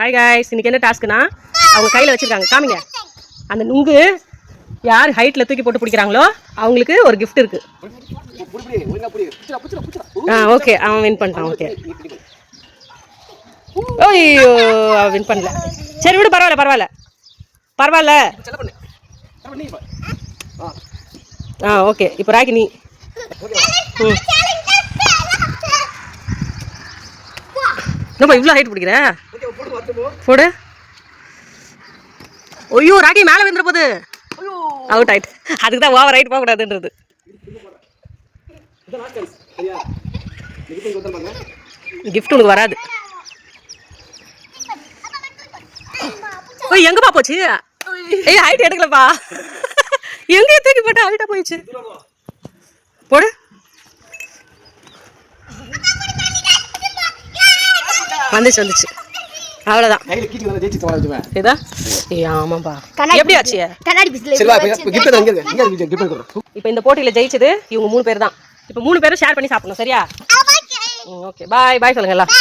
Hi guys, இன்னைக்கு என்ன டாஸ்க்னா அவங்க கையில் வச்சிருக்காங்க, காமிங்க. அந்த நுங்கு யார் ஹைட்டில் தூக்கி போட்டு பிடிக்கிறாங்களோ அவங்களுக்கு ஒரு கிஃப்ட் இருக்கு. ஓகே, அவன் வின் பண்ணிட்டான். ஓகே, ஓய்யோ வின் பண்ணல. சரி விடு, பரவாயில்ல பரவாயில்ல பரவாயில்ல. ஓகே, இப்போ ராக்கி நீ. என்னப்பா இவ்வளோ ஹைட் பிடிக்கிற? போடு. ஐயோ ராக்கி மேலே வந்துட போகுது. அவுட் ஆயிட்டு. அதுக்கு தான் ஓவர் ஹைட் போகக்கூடாதுன்றது. கிஃப்ட் உனக்கு வராது. ஓய் எங்கப்பா போச்சு? ஏய் ஹைட் எடுக்கலப்பா. எங்கேயும் தூக்கி போட்டு ஹைட்டா போயிடுச்சு. போடு. வந்துச்சு அவ்வளோதான். இதா ஆமாப்பா. எப்படி ஆச்சு? இப்போ இந்த போட்டியில் ஜெயிச்சது இவங்க 3 பேர் தான். இப்போ 3 பேரும் ஷேர் பண்ணி சாப்பிடணும், சரியா? ஓகே, பாய் பாய் சொல்லுங்க எல்லாம்.